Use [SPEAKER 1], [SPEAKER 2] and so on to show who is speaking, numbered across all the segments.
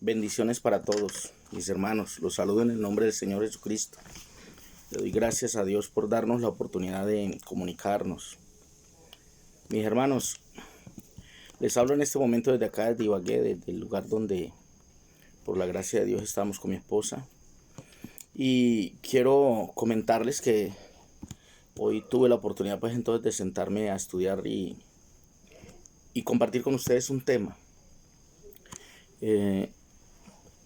[SPEAKER 1] Bendiciones para todos, mis hermanos. Los saludo en el nombre del Señor Jesucristo. Le doy gracias a Dios por darnos la oportunidad de comunicarnos. Mis hermanos, les hablo en este momento desde acá, desde Ibagué, desde el lugar donde, por la gracia de Dios, estamos con mi esposa. Y quiero comentarles que hoy tuve la oportunidad, pues entonces, de sentarme a estudiar y compartir con ustedes un tema.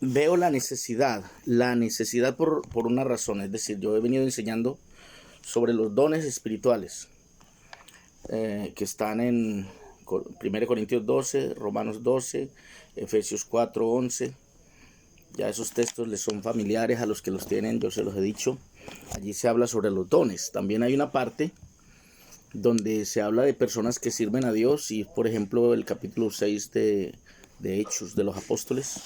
[SPEAKER 1] Veo la necesidad por una razón. Es decir, yo he venido enseñando sobre los dones espirituales que están en 1 Corintios 12, Romanos 12, Efesios 4, 11. Ya esos textos les son familiares a los que los tienen, yo se los he dicho. Allí se habla sobre los dones. También hay una parte donde se habla de personas que sirven a Dios, y por ejemplo el capítulo 6 de Hechos de los Apóstoles,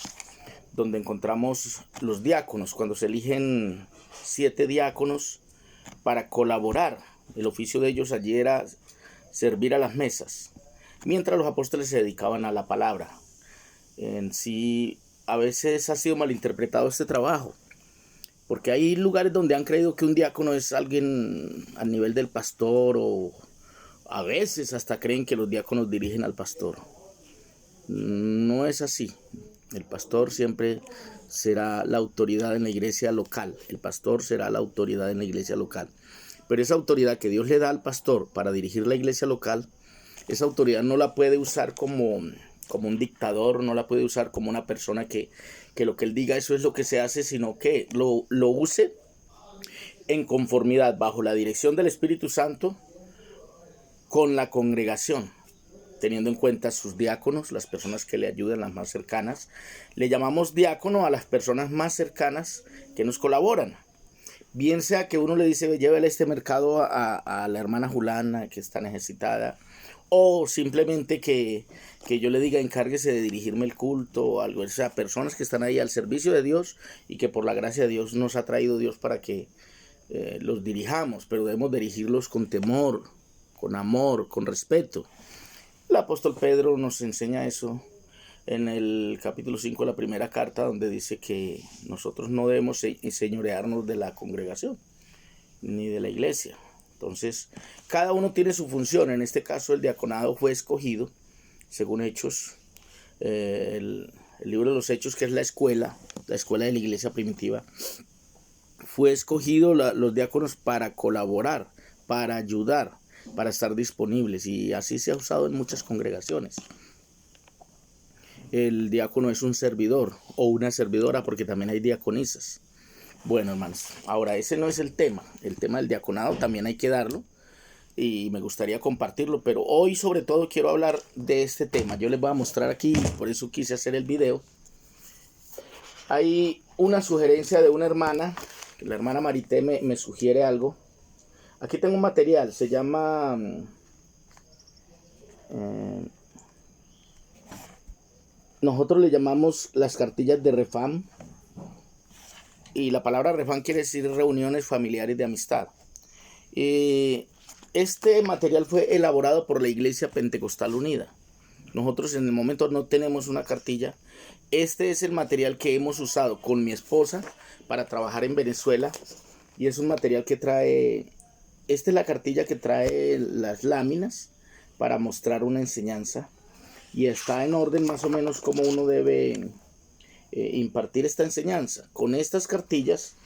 [SPEAKER 1] donde encontramos los diáconos, cuando se eligen 7 diáconos para colaborar. El oficio de ellos allí era servir a las mesas, mientras los apóstoles se dedicaban a la palabra. En sí, a veces ha sido malinterpretado este trabajo, porque hay lugares donde han creído que un diácono es alguien al nivel del pastor, o a veces hasta creen que los diáconos dirigen al pastor. No es así. El pastor siempre será la autoridad en la iglesia local. El pastor será la autoridad en la iglesia local. Pero esa autoridad que Dios le da al pastor para dirigir la iglesia local, esa autoridad no la puede usar como un dictador, no la puede usar como una persona que lo que él diga eso es lo que se hace, sino que lo use en conformidad, bajo la dirección del Espíritu Santo, con la congregación, teniendo en cuenta sus diáconos, las personas que le ayudan, las más cercanas. Le llamamos diácono a las personas más cercanas que nos colaboran. Bien sea que uno le dice, llévele este mercado a la hermana Julana que está necesitada, o simplemente que yo le diga, encárguese de dirigirme el culto o algo. O sea, personas que están ahí al servicio de Dios y que por la gracia de Dios nos ha traído Dios para que los dirijamos, pero debemos dirigirlos con temor, con amor, con respeto. El apóstol Pedro nos enseña eso en el capítulo 5 de la primera carta, donde dice que nosotros no debemos enseñorearnos de la congregación ni de la iglesia. Entonces, cada uno tiene su función. En este caso, el diaconado fue escogido, según Hechos, el libro de los Hechos, que es la escuela de la iglesia primitiva. Fue escogido los diáconos para colaborar, para ayudar, para estar disponibles, y así se ha usado en muchas congregaciones. El diácono es un servidor o una servidora, porque también hay diaconisas. Bueno, hermanos, ahora ese no es el tema del diaconado, también hay que darlo y me gustaría compartirlo, pero hoy sobre todo quiero hablar de este tema. Yo les voy a mostrar aquí, por eso quise hacer el video. Hay una sugerencia de una hermana, la hermana Marité me sugiere algo. Aquí tengo un material, se llama nosotros le llamamos las cartillas de Refam, y la palabra Refam quiere decir reuniones familiares de amistad. Este material fue elaborado por la Iglesia Pentecostal Unida. Nosotros en el momento no tenemos una cartilla. Este es el material que hemos usado con mi esposa para trabajar en Venezuela, y es un material que trae... Esta es la cartilla que trae las láminas para mostrar una enseñanza, y está en orden más o menos como uno debe impartir esta enseñanza. Con estas cartillas,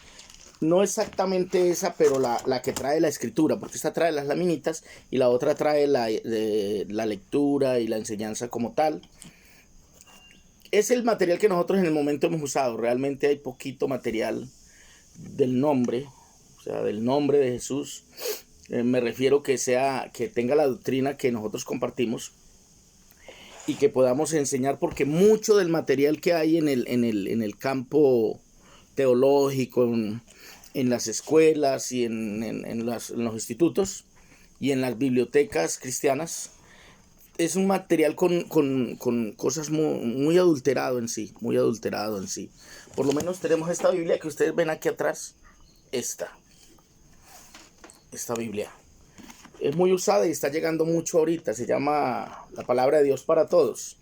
[SPEAKER 1] no exactamente esa, pero la que trae la escritura, porque esta trae las laminitas y la otra trae la lectura y la enseñanza como tal. Es el material que nosotros en el momento hemos usado. Realmente hay poquito material del nombre, o sea, del nombre de Jesús. Me refiero que tenga la doctrina que nosotros compartimos y que podamos enseñar, porque mucho del material que hay en el campo teológico, en las escuelas y en los institutos y en las bibliotecas cristianas, es un material con cosas muy adulterado en sí, muy adulterado en sí. Por lo menos tenemos esta Biblia que ustedes ven aquí atrás, esta Biblia. Es muy usada y está llegando mucho ahorita. Se llama La Palabra de Dios para Todos.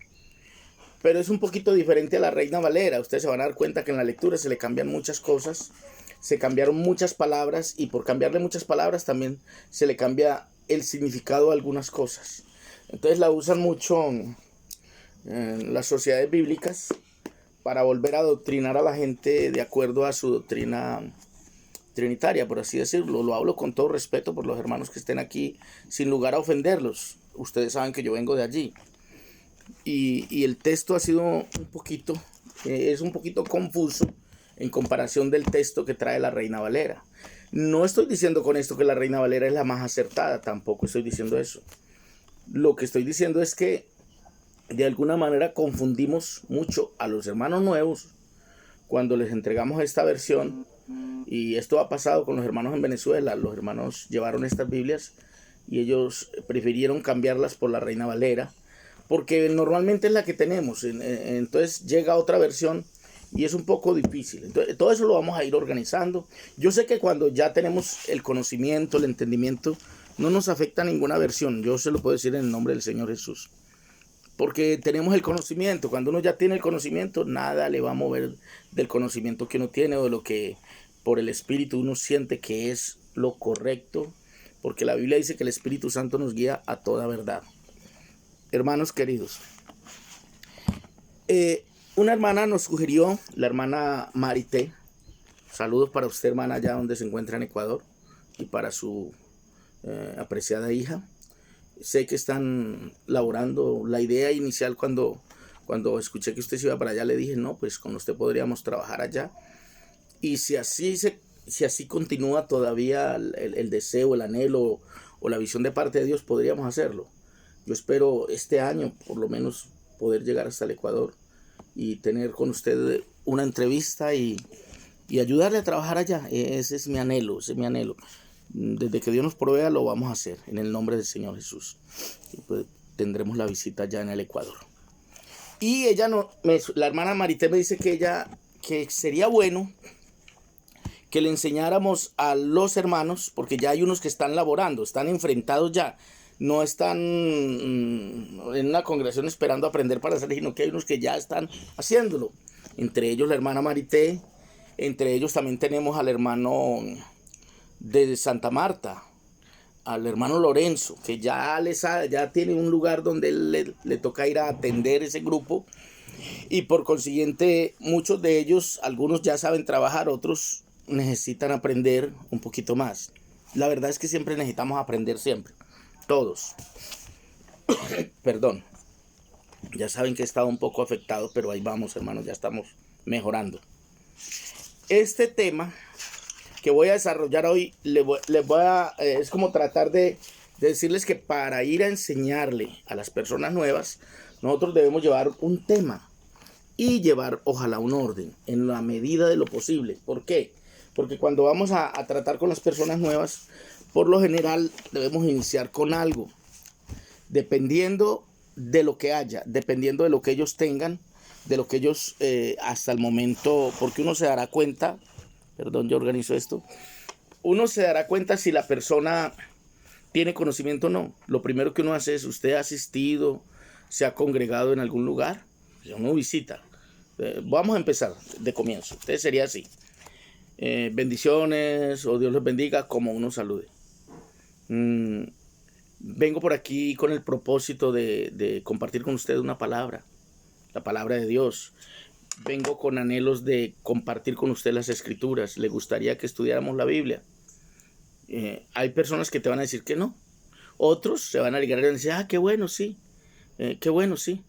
[SPEAKER 1] pero es un poquito diferente a la Reina Valera. Ustedes se van a dar cuenta que en la lectura se le cambian muchas cosas, se cambiaron muchas palabras, y por cambiarle muchas palabras también se le cambia el significado a algunas cosas. Entonces la usan mucho en las sociedades bíblicas para volver a adoctrinar a la gente de acuerdo a su doctrina trinitaria, por así decirlo. Lo hablo con todo respeto por los hermanos que estén aquí, sin lugar a ofenderlos. Ustedes saben que yo vengo de allí. Y el texto ha sido un poquito, es un poquito confuso en comparación del texto que trae la Reina Valera. No estoy diciendo con esto que la Reina Valera es la más acertada, tampoco estoy diciendo eso. Lo que estoy diciendo es que de alguna manera confundimos mucho a los hermanos nuevos cuando les entregamos esta versión, y esto ha pasado con los hermanos en Venezuela. Los hermanos llevaron estas Biblias y ellos prefirieron cambiarlas por la Reina Valera, porque normalmente es la que tenemos. Entonces llega otra versión y es un poco difícil. Entonces, todo eso lo vamos a ir organizando. Yo sé que cuando ya tenemos el conocimiento, el entendimiento, no nos afecta ninguna versión. Yo se lo puedo decir en el nombre del Señor Jesús, porque tenemos el conocimiento. Cuando uno ya tiene el conocimiento, nada le va a mover del conocimiento que uno tiene o de lo que por el Espíritu uno siente que es lo correcto, porque la Biblia dice que el Espíritu Santo nos guía a toda verdad. Hermanos queridos, una hermana nos sugirió, la hermana Marité. Saludos para usted, hermana, allá donde se encuentra en Ecuador, y para su apreciada hija. Sé que están laborando. La idea inicial, cuando escuché que usted se iba para allá, le dije, no, pues con usted podríamos trabajar allá. Y si así continúa todavía el deseo, el anhelo o la visión de parte de Dios, podríamos hacerlo. Yo espero este año por lo menos poder llegar hasta el Ecuador y tener con usted una entrevista y ayudarle a trabajar allá. Ese es mi anhelo, Desde que Dios nos provea lo vamos a hacer en el nombre del Señor Jesús. Y pues tendremos la visita ya en el Ecuador. Y la hermana Marité me dice que sería bueno que le enseñáramos a los hermanos, porque ya hay unos que están laborando, están enfrentados ya. No están en una congregación esperando aprender para hacer, sino que hay unos que ya están haciéndolo. Entre ellos la hermana Marité, entre ellos también tenemos al hermano de Santa Marta, al hermano Lorenzo, que ya tiene un lugar donde le toca ir a atender ese grupo, y por consiguiente muchos de ellos, algunos ya saben trabajar, otros necesitan aprender un poquito más. La verdad es que siempre necesitamos aprender, siempre, todos. Perdón, ya saben que he estado un poco afectado, pero ahí vamos, hermanos, ya estamos mejorando. Este tema que voy a desarrollar hoy, es como tratar de decirles que para ir a enseñarle a las personas nuevas, nosotros debemos llevar un tema y llevar, ojalá, un orden en la medida de lo posible. ¿Por qué? Porque cuando vamos a tratar con las personas nuevas, por lo general debemos iniciar con algo, dependiendo de lo que haya, dependiendo de lo que ellos tengan, de lo que ellos hasta el momento, porque uno se dará cuenta, perdón, yo organizo esto, uno se dará cuenta si la persona tiene conocimiento o no. Lo primero que uno hace es, usted ha asistido, se ha congregado en algún lugar, uno visita. Vamos a empezar de comienzo. Entonces sería así. Bendiciones, o Dios los bendiga, como uno salude. Vengo por aquí con el propósito de compartir con ustedes una palabra, la palabra de Dios. Vengo con anhelos de compartir con usted las escrituras. Le gustaría que estudiáramos la Biblia. Hay personas que te van a decir que no. Otros se van a alegrar y van a decir, qué bueno, sí. Qué bueno, sí.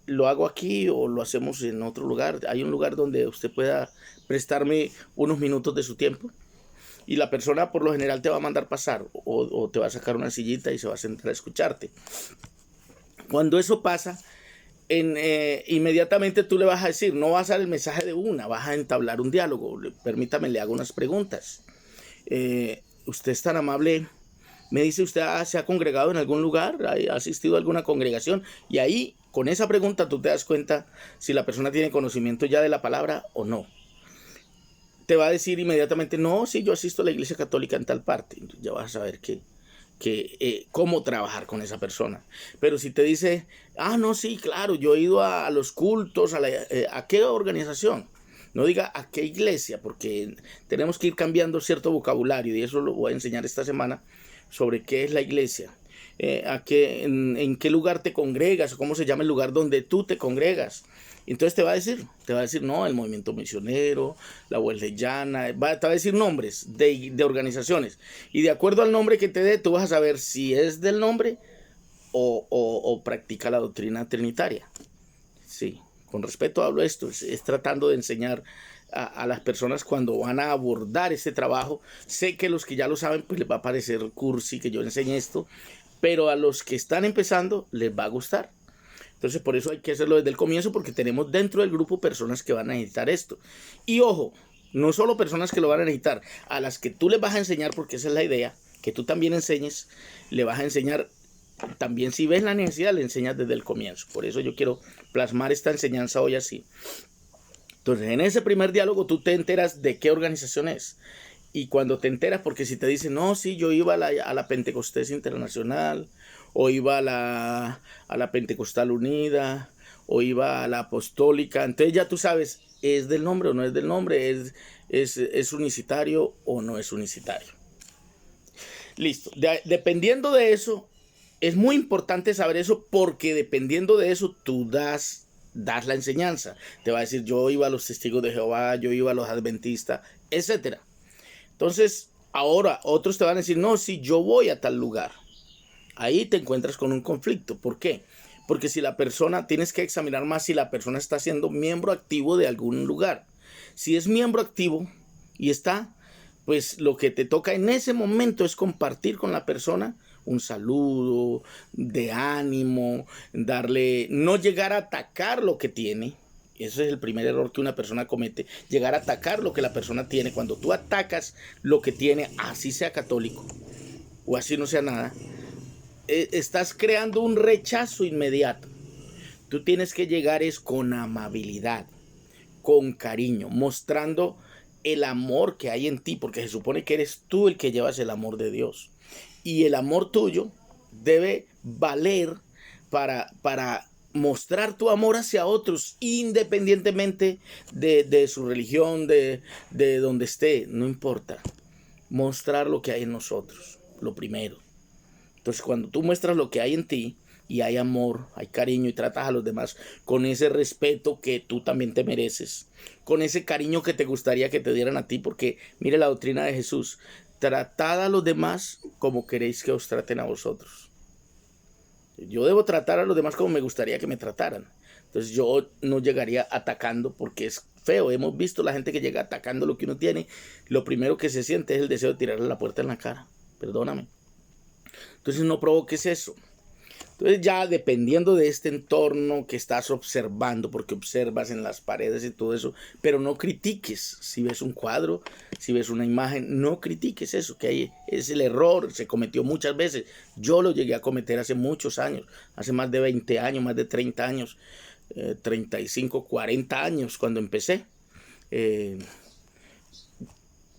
[SPEAKER 1] Lo hago aquí o lo hacemos en otro lugar. Hay un lugar donde usted pueda prestarme unos minutos de su tiempo. Y la persona por lo general te va a mandar pasar o te va a sacar una sillita y se va a sentar a escucharte. Cuando eso pasa, inmediatamente tú le vas a decir, no vas a dar el mensaje de una, vas a entablar un diálogo. Permítame, le hago unas preguntas. Usted es tan amable, me dice, ¿usted se ha congregado en algún lugar? ¿Ha asistido a alguna congregación? Y ahí, con esa pregunta, tú te das cuenta si la persona tiene conocimiento ya de la palabra o no. Te va a decir inmediatamente, no, sí, yo asisto a la iglesia católica en tal parte. Ya vas a saber que cómo trabajar con esa persona. Pero si te dice, no, sí, claro, yo he ido a los cultos, ¿a qué organización? No diga a qué iglesia, porque tenemos que ir cambiando cierto vocabulario, y eso lo voy a enseñar esta semana sobre qué es la iglesia. En qué lugar te congregas, o cómo se llama el lugar donde tú te congregas. Entonces te va a decir, no, el movimiento misionero, la Wesleyana, te va a decir nombres de organizaciones. Y de acuerdo al nombre que te dé, tú vas a saber si es del nombre o practica la doctrina trinitaria. Sí, con respeto hablo esto, es tratando de enseñar a las personas cuando van a abordar este trabajo. Sé que los que ya lo saben, pues les va a parecer cursi que yo enseñe esto, pero a los que están empezando les va a gustar. Entonces por eso hay que hacerlo desde el comienzo, porque tenemos dentro del grupo personas que van a necesitar esto. Y ojo, no solo personas que lo van a necesitar, a las que tú les vas a enseñar, porque esa es la idea, que tú también enseñes, le vas a enseñar. También si ves la necesidad, le enseñas desde el comienzo. Por eso yo quiero plasmar esta enseñanza hoy así. Entonces, en ese primer diálogo tú te enteras de qué organización es. Y cuando te enteras, porque si te dicen, no, sí, yo iba a la Pentecostés Internacional, o iba a la Pentecostal Unida, o iba a la Apostólica, entonces ya tú sabes, ¿es del nombre o no es del nombre? ¿Es unicitario o no es unicitario? Listo. Dependiendo de eso, es muy importante saber eso, porque dependiendo de eso tú das la enseñanza. Te va a decir, yo iba a los testigos de Jehová, yo iba a los adventistas, etcétera. Entonces, ahora otros te van a decir, no, si yo voy a tal lugar. Ahí te encuentras con un conflicto. ¿Por qué? Porque si la persona, tienes que examinar más si la persona está siendo miembro activo de algún lugar. Si es miembro activo y está, pues lo que te toca en ese momento es compartir con la persona un saludo de ánimo, no llegar a atacar lo que tiene. Ese es el primer error que una persona comete, llegar a atacar lo que la persona tiene. Cuando tú atacas lo que tiene, así sea católico o así no sea nada, estás creando un rechazo inmediato. Tú tienes que llegar con amabilidad, con cariño, mostrando el amor que hay en ti, porque se supone que eres tú el que llevas el amor de Dios. Y el amor tuyo debe valer para mostrar tu amor hacia otros, independientemente de su religión, de donde esté, no importa. Mostrar lo que hay en nosotros, lo primero. Entonces, cuando tú muestras lo que hay en ti, y hay amor, hay cariño, y tratas a los demás con ese respeto que tú también te mereces, con ese cariño que te gustaría que te dieran a ti, porque mire la doctrina de Jesús: tratad a los demás como queréis que os traten a vosotros. Yo debo tratar a los demás como me gustaría que me trataran. Entonces yo no llegaría atacando, porque es feo. Hemos visto la gente que llega atacando lo que uno tiene. Lo primero que se siente es el deseo de tirarle la puerta en la cara. Perdóname. Entonces no provoques eso. Entonces ya dependiendo de este entorno que estás observando, porque observas en las paredes y todo eso, pero no critiques. Si ves un cuadro, si ves una imagen, no critiques eso, que ahí es el error, se cometió muchas veces. Yo lo llegué a cometer hace muchos años, hace más de 20 años, más de 30 años, 35, 40 años cuando empecé.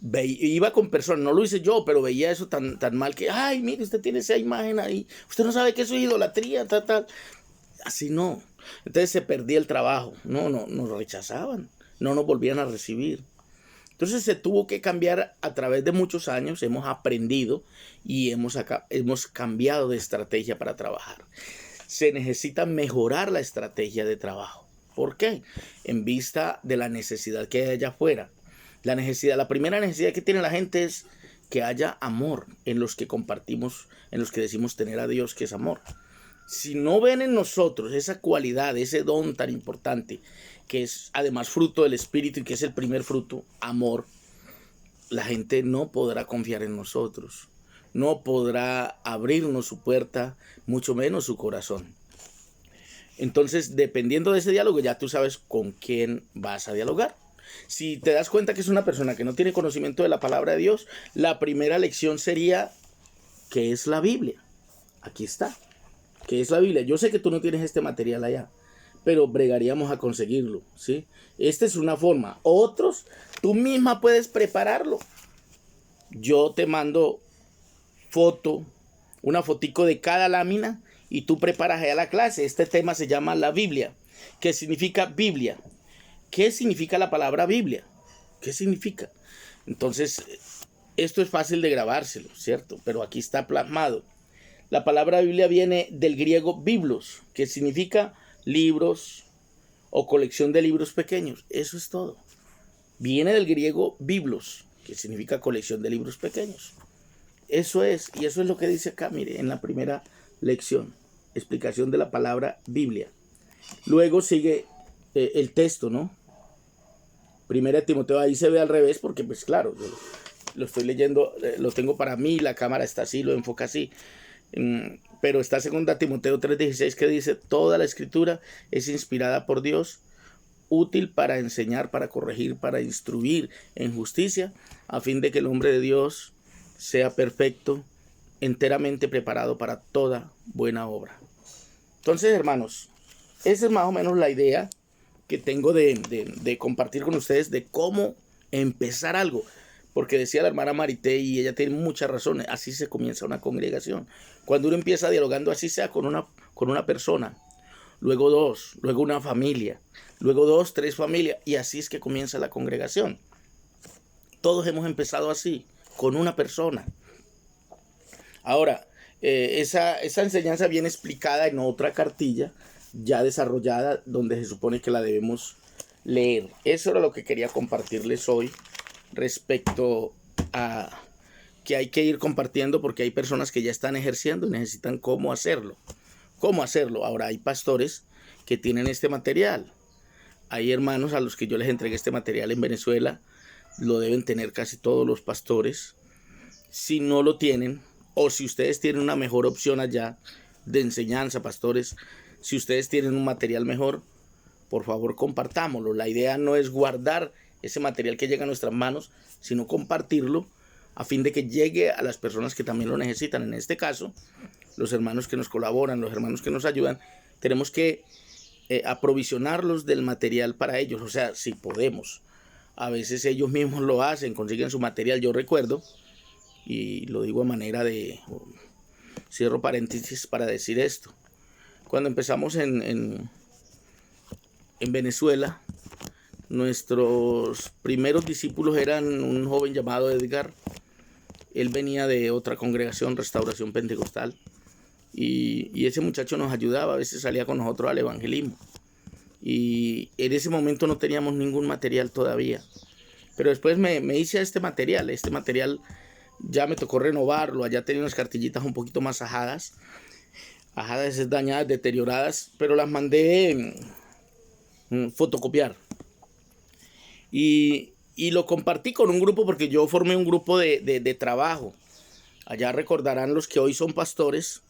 [SPEAKER 1] Iba con personas, no lo hice yo, pero veía eso tan mal que, ay, mire, usted tiene esa imagen ahí, usted no sabe que eso es idolatría, tal. Así no. Entonces se perdía el trabajo, no, nos rechazaban, no nos volvían a recibir. Entonces se tuvo que cambiar a través de muchos años, hemos aprendido y hemos cambiado de estrategia para trabajar. Se necesita mejorar la estrategia de trabajo. ¿Por qué? En vista de la necesidad que hay allá afuera. La primera necesidad que tiene la gente es que haya amor en los que compartimos, en los que decimos tener a Dios, que es amor. Si no ven en nosotros esa cualidad, ese don tan importante, que es además fruto del Espíritu y que es el primer fruto, amor, la gente no podrá confiar en nosotros, no podrá abrirnos su puerta, mucho menos su corazón. Entonces, dependiendo de ese diálogo, ya tú sabes con quién vas a dialogar. Si te das cuenta que es una persona que no tiene conocimiento de la palabra de Dios, la primera lección sería: ¿qué es la Biblia? Aquí está. ¿Qué es la Biblia? Yo sé que tú no tienes este material allá, pero bregaríamos a conseguirlo, ¿sí? Esta es una forma. Otros, tú misma puedes prepararlo. Yo te mando foto una fotico de cada lámina y tú preparas allá la clase. Este tema se llama la Biblia. ¿Qué significa Biblia? ¿Qué significa la palabra Biblia? ¿Qué significa? Entonces, esto es fácil de grabárselo, ¿cierto? Pero aquí está plasmado. La palabra Biblia viene del griego biblos, que significa libros o colección de libros pequeños. Eso es todo. Viene del griego biblos, que significa colección de libros pequeños. Eso es, y eso es lo que dice acá, mire, en la primera lección. Explicación de la palabra Biblia. Luego sigue el texto, ¿no? Primera de Timoteo, ahí se ve al revés porque, pues claro, yo lo estoy leyendo, lo tengo para mí, la cámara está así, lo enfoca así. Pero está segunda Timoteo 3:16 que dice, toda la escritura es inspirada por Dios, útil para enseñar, para corregir, para instruir en justicia, a fin de que el hombre de Dios sea perfecto, enteramente preparado para toda buena obra. Entonces, hermanos, esa es más o menos la idea que tengo de compartir con ustedes de cómo empezar algo. Porque decía la hermana Marité, y ella tiene muchas razones, así se comienza una congregación. Cuando uno empieza dialogando, así sea con una persona, luego dos, luego una familia, luego 2, 3 familias, y así es que comienza la congregación. Todos hemos empezado así, con una persona. Ahora, esa enseñanza viene explicada en otra cartilla, ya desarrollada, donde se supone que la debemos leer. Eso era lo que quería compartirles hoy respecto a que hay que ir compartiendo, porque hay personas que ya están ejerciendo y necesitan cómo hacerlo. ¿Cómo hacerlo? Ahora hay pastores que tienen este material. Hay hermanos a los que yo les entregué este material en Venezuela. Lo deben tener casi todos los pastores. Si no lo tienen, o si ustedes tienen una mejor opción allá de enseñanza, pastores, si ustedes tienen un material mejor, por favor compartámoslo. La idea no es guardar ese material que llega a nuestras manos, sino compartirlo a fin de que llegue a las personas que también lo necesitan. En este caso, los hermanos que nos colaboran, los hermanos que nos ayudan, tenemos que aprovisionarlos del material para ellos. O sea, si podemos. A veces ellos mismos lo hacen, consiguen su material. Yo recuerdo, y lo digo a manera de, cierro paréntesis para decir esto. Cuando empezamos en Venezuela, nuestros primeros discípulos eran un joven llamado Edgar. Él venía de otra congregación, Restauración Pentecostal. Y ese muchacho nos ayudaba, a veces salía con nosotros al evangelismo. Y en ese momento no teníamos ningún material todavía. Pero después me hice a este material. Este material ya me tocó renovarlo. Allá tenía unas cartillitas un poquito más ajadas. Ajadas, dañadas, deterioradas. Pero las mandé fotocopiar. Y lo compartí con un grupo porque yo formé un grupo de trabajo. Allá recordarán los que hoy son pastores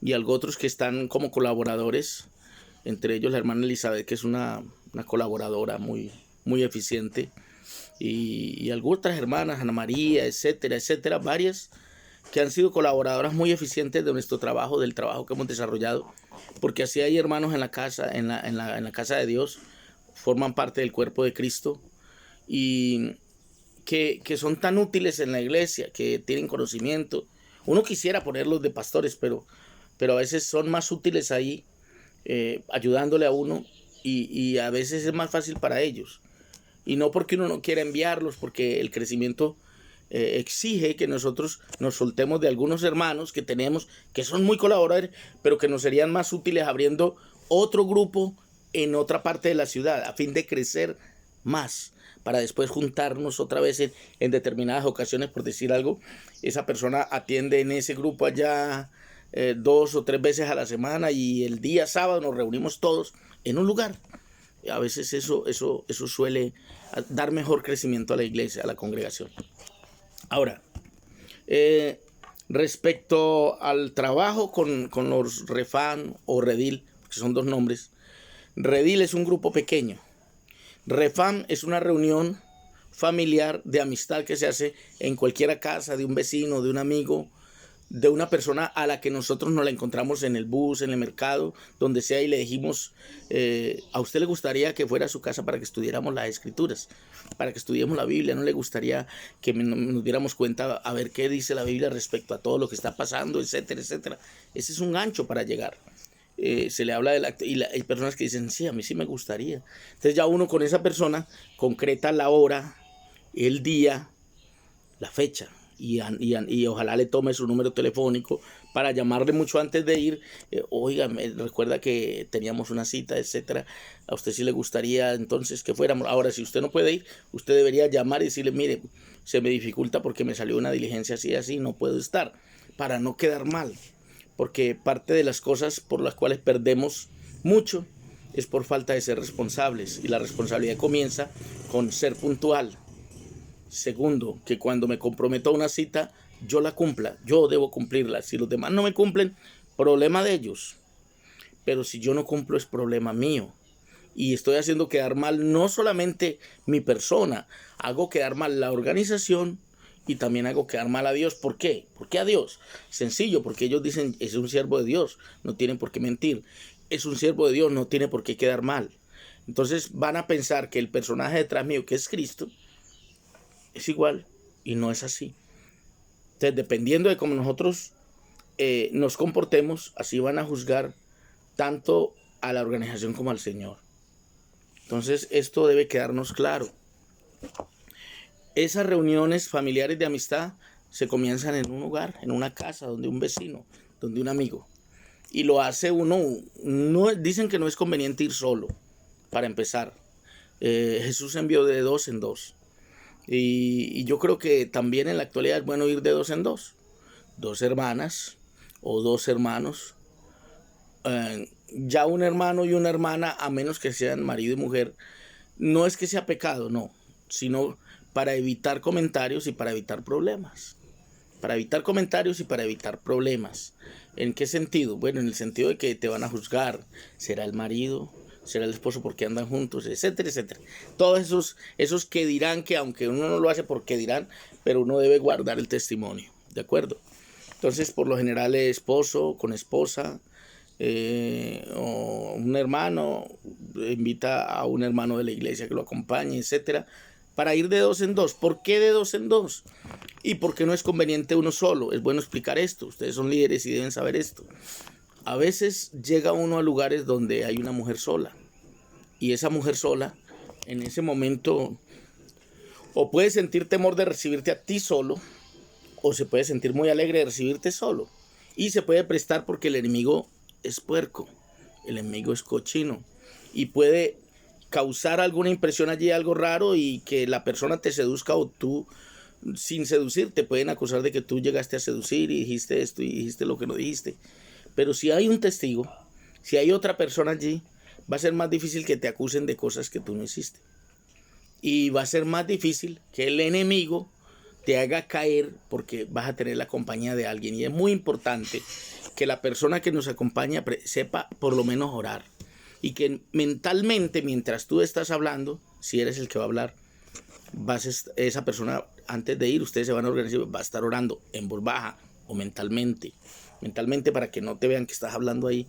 [SPEAKER 1] y algo otros que están como colaboradores. Entre ellos la hermana Elizabeth, que es una colaboradora muy, muy eficiente. Y algunas otras hermanas, Ana María, etcétera, etcétera, varias que han sido colaboradoras muy eficientes de nuestro trabajo, del trabajo que hemos desarrollado. Porque así hay hermanos en la casa, en la casa de Dios, forman parte del cuerpo de Cristo. Y que son tan útiles en la iglesia, que tienen conocimiento. Uno quisiera ponerlos de pastores, pero a veces son más útiles ahí, ayudándole a uno, y a veces es más fácil para ellos. Y no porque uno no quiera enviarlos, porque el crecimiento exige que nosotros nos soltemos de algunos hermanos que tenemos, que son muy colaboradores, pero que nos serían más útiles abriendo otro grupo en otra parte de la ciudad, a fin de crecer más, para después juntarnos otra vez en determinadas ocasiones. Por decir algo, esa persona atiende en ese grupo allá 2 o 3 veces a la semana, y el día sábado nos reunimos todos en un lugar. A veces eso suele dar mejor crecimiento a la iglesia, a la congregación. Ahora, respecto al trabajo con los Refam o Redil, que son 2 nombres. Redil es un grupo pequeño. Refam es una reunión familiar de amistad que se hace en cualquier casa de un vecino, de un amigo, de una persona a la que nosotros nos la encontramos en el bus, en el mercado, donde sea, y le dijimos, ¿a usted le gustaría que fuera a su casa para que estudiáramos las escrituras, para que estudiemos la Biblia? ¿No le gustaría que nos diéramos cuenta a ver qué dice la Biblia respecto a todo lo que está pasando, etcétera, etcétera? Ese es un gancho para llegar. Se le habla del acto y hay personas que dicen, sí, a mí sí me gustaría. Entonces ya uno con esa persona concreta la hora, el día, la fecha. Y ojalá le tome su número telefónico para llamarle mucho antes de ir. Oiga, me recuerda que teníamos una cita, etcétera. A usted sí le gustaría entonces que fuéramos. Ahora, si usted no puede ir, usted debería llamar y decirle, mire, se me dificulta porque me salió una diligencia así, así, no puedo estar, para no quedar mal. Porque parte de las cosas por las cuales perdemos mucho es por falta de ser responsables. Y la responsabilidad comienza con ser puntual. Segundo, que cuando me comprometo a una cita, yo la cumpla, yo debo cumplirla. Si los demás no me cumplen, problema de ellos. Pero si yo no cumplo, es problema mío. Y estoy haciendo quedar mal no solamente mi persona, hago quedar mal la organización y también hago quedar mal a Dios. ¿Por qué? ¿Por qué a Dios? Sencillo, porque ellos dicen, es un siervo de Dios, no tienen por qué mentir. Es un siervo de Dios, no tiene por qué quedar mal. Entonces van a pensar que el personaje detrás mío, que es Cristo, es igual, y no es así. Entonces, dependiendo de cómo nosotros nos comportemos, así van a juzgar tanto a la organización como al Señor. Entonces, esto debe quedarnos claro. Esas reuniones familiares de amistad se comienzan en un hogar, en una casa, donde un vecino, donde un amigo. Y lo hace uno, no, dicen que no es conveniente ir solo, para empezar. Jesús envió de 2 en 2. Y yo creo que también en la actualidad es bueno ir de 2 en 2. 2 hermanas o 2 hermanos. Ya un hermano y una hermana, a menos que sean marido y mujer, no es que sea pecado, no, sino para evitar comentarios y para evitar problemas. Para evitar comentarios y para evitar problemas. ¿En qué sentido? Bueno, en el sentido de que te van a juzgar. ¿Será el marido? ¿Será el esposo porque andan juntos? Etcétera, etcétera. Todos esos que dirán, que aunque uno no lo hace porque dirán, pero uno debe guardar el testimonio. ¿De acuerdo? Entonces, por lo general, el esposo con esposa, o un hermano invita a un hermano de la iglesia que lo acompañe, etcétera, para ir de 2 en 2. ¿Por qué de 2 en 2? ¿Y por qué no es conveniente uno solo? Es bueno explicar esto. Ustedes son líderes y deben saber esto. A veces llega uno a lugares donde hay una mujer sola. Y esa mujer sola, en ese momento, o puede sentir temor de recibirte a ti solo, o se puede sentir muy alegre de recibirte solo. Y se puede prestar porque el enemigo es puerco, el enemigo es cochino. Y puede causar alguna impresión allí, algo raro, y que la persona te seduzca, o tú, sin seducir, te pueden acusar de que tú llegaste a seducir y dijiste esto y dijiste lo que no dijiste. Pero si hay un testigo, si hay otra persona allí, va a ser más difícil que te acusen de cosas que tú no hiciste. Y va a ser más difícil que el enemigo te haga caer porque vas a tener la compañía de alguien. Y es muy importante que la persona que nos acompaña sepa por lo menos orar. Y que mentalmente, mientras tú estás hablando, si eres el que va a hablar, esa persona, antes de ir, ustedes se van a organizar, va a estar orando en voz baja o mentalmente. Mentalmente, para que no te vean que estás hablando ahí,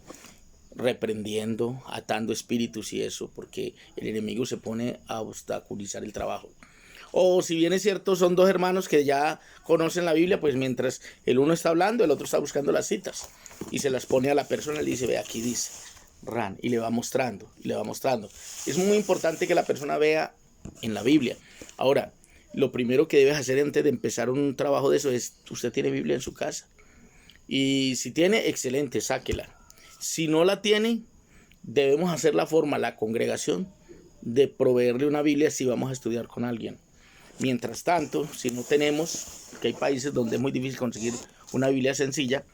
[SPEAKER 1] reprendiendo, atando espíritus y eso, porque el enemigo se pone a obstaculizar el trabajo. O si bien es cierto, son 2 hermanos que ya conocen la Biblia, pues mientras el uno está hablando, el otro está buscando las citas y se las pone a la persona y le dice, ve, aquí dice, ran, y le va mostrando, y le va mostrando. Es muy importante que la persona vea en la Biblia. Ahora, lo primero que debes hacer antes de empezar un trabajo de eso es, usted tiene Biblia en su casa. Y si tiene, excelente, sáquela. Si no la tiene, debemos hacer la congregación, de proveerle una Biblia si vamos a estudiar con alguien. Mientras tanto, si no tenemos, que hay países donde es muy difícil conseguir una Biblia sencilla,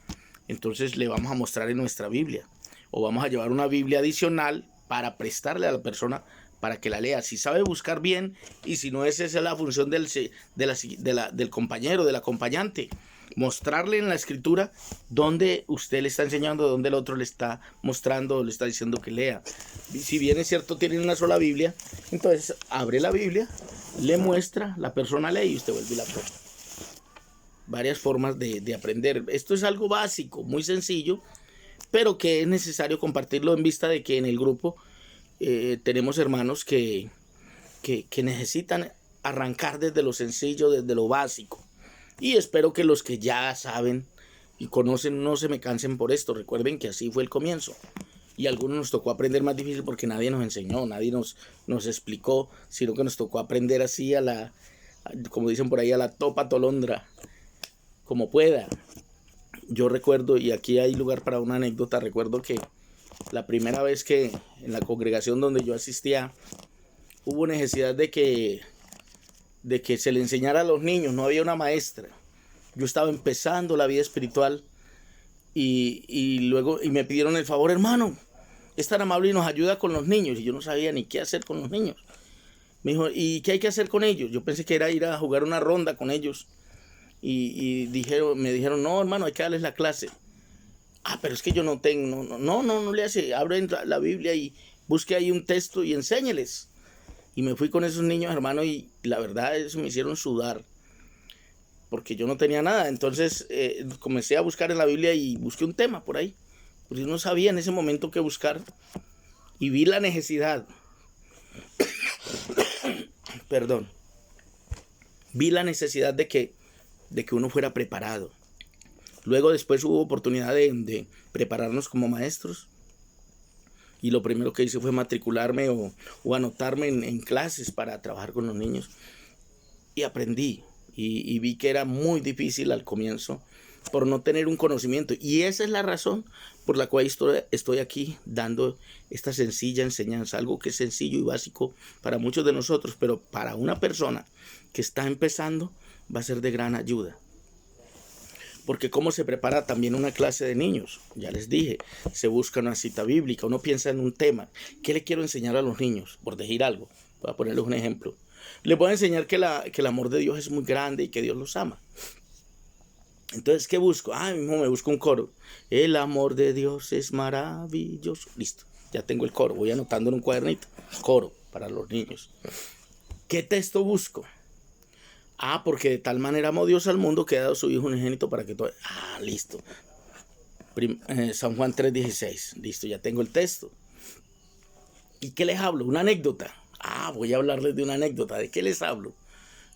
[SPEAKER 1] entonces le vamos a mostrar en nuestra Biblia. O vamos a llevar una Biblia adicional para prestarle a la persona para que la lea. Si sabe buscar bien, y si no, esa es la función del compañero, del acompañante. Mostrarle en la escritura donde usted le está enseñando, donde el otro le está mostrando, le está diciendo que lea. Si bien es cierto, tienen una sola Biblia, entonces abre la Biblia, le muestra, la persona lee y usted vuelve y la pone. varias formas de aprender. Esto es algo básico, muy sencillo, pero que es necesario compartirlo en vista de que en el grupo tenemos hermanos que necesitan arrancar desde lo sencillo, desde lo básico. Y espero que los que ya saben y conocen no se me cansen por esto. Recuerden que así fue el comienzo. Y a algunos nos tocó aprender más difícil porque nadie nos enseñó, nadie nos explicó, sino que nos tocó aprender así como dicen por ahí, a la topa tolondra, como pueda. Yo recuerdo, y aquí hay lugar para una anécdota, recuerdo que la primera vez que en la congregación donde yo asistía hubo necesidad de que se le enseñara a los niños, no había una maestra. Yo estaba empezando la vida espiritual y luego me pidieron el favor, hermano, es tan amable y nos ayuda con los niños. Y yo no sabía ni qué hacer con los niños. Me dijo, ¿y qué hay que hacer con ellos? Yo pensé que era ir a jugar una ronda con ellos. Y me dijeron, no, hermano, hay que darles la clase. Ah, pero es que yo no tengo, no le hace, abren la Biblia y busque ahí un texto y enséñeles. Y me fui con esos niños, hermano, y la verdad eso me hicieron sudar, porque yo no tenía nada. Entonces comencé a buscar en la Biblia y busqué un tema por ahí, porque yo no sabía en ese momento qué buscar, y vi la necesidad, perdón, vi la necesidad de que uno fuera preparado. Luego después hubo oportunidad de prepararnos como maestros, y lo primero que hice fue matricularme o anotarme en clases para trabajar con los niños, y aprendí, y vi que era muy difícil al comienzo por no tener un conocimiento, y esa es la razón por la cual estoy aquí dando esta sencilla enseñanza, algo que es sencillo y básico para muchos de nosotros, pero para una persona que está empezando va a ser de gran ayuda. Porque cómo se prepara también una clase de niños, ya les dije, se busca una cita bíblica, uno piensa en un tema, ¿qué le quiero enseñar a los niños? Por decir algo, voy a ponerles un ejemplo. Les voy a enseñar que el amor de Dios es muy grande y que Dios los ama. Entonces, ¿qué busco? Mismo me busco un coro. El amor de Dios es maravilloso. Listo, ya tengo el coro, voy anotando en un cuadernito. Coro para los niños. ¿Qué texto busco? Porque de tal manera amó Dios al mundo que ha dado su Hijo unigénito para que todo... listo. San Juan 3:16. Listo, ya tengo el texto. ¿Y qué les hablo? Una anécdota. Voy a hablarles de una anécdota. ¿De qué les hablo?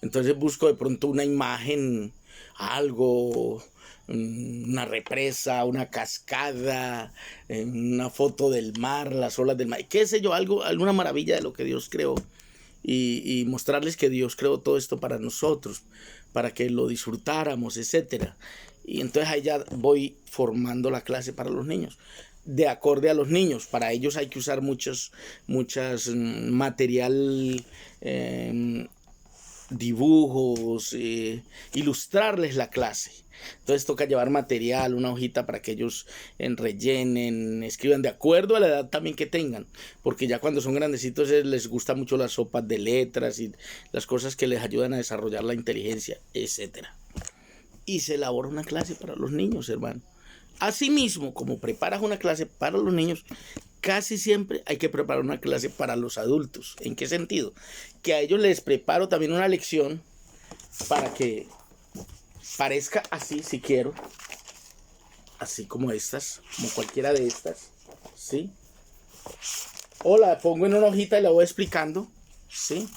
[SPEAKER 1] Entonces busco de pronto una imagen, algo, una represa, una cascada, una foto del mar, las olas del mar, qué sé yo, alguna maravilla de lo que Dios creó. Y mostrarles que Dios creó todo esto para nosotros, para que lo disfrutáramos, etc. Y entonces ahí ya voy formando la clase para los niños, de acorde a los niños. Para ellos hay que usar muchas material, dibujos, ilustrarles la clase. Entonces toca llevar material, una hojita para que ellos rellenen, escriban de acuerdo a la edad también que tengan, porque ya cuando son grandecitos les gusta mucho las sopas de letras y las cosas que les ayudan a desarrollar la inteligencia, etc. Y se elabora una clase para los niños, hermano. Asimismo, como preparas una clase para los niños, casi siempre hay que preparar una clase para los adultos. ¿En qué sentido? Que a ellos les preparo también una lección para que parezca así, si quiero, así como estas, como cualquiera de estas, ¿sí? O la pongo en una hojita y la voy explicando, ¿sí?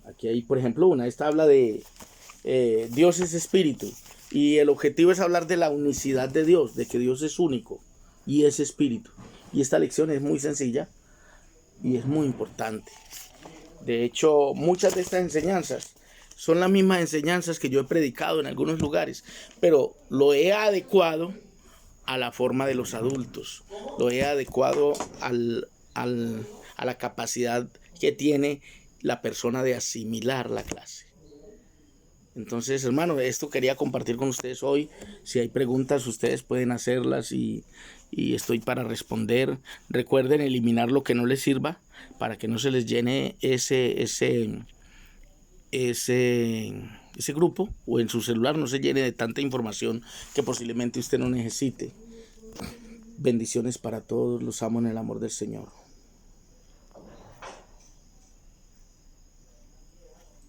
[SPEAKER 1] Aquí hay, por ejemplo, esta habla de Dios es espíritu, y el objetivo es hablar de la unicidad de Dios, de que Dios es único y es espíritu. Y esta lección es muy sencilla y es muy importante. De hecho, muchas de estas enseñanzas son las mismas enseñanzas que yo he predicado en algunos lugares, pero lo he adecuado a la forma de los adultos, lo he adecuado a la capacidad que tiene la persona de asimilar la clase. Entonces, hermano, esto quería compartir con ustedes hoy. Si hay preguntas, ustedes pueden hacerlas y estoy para responder. Recuerden eliminar lo que no les sirva para que no se les llene ese grupo, o en su celular no se llene de tanta información que posiblemente usted no necesite. Bendiciones para todos, los amo en el amor del Señor.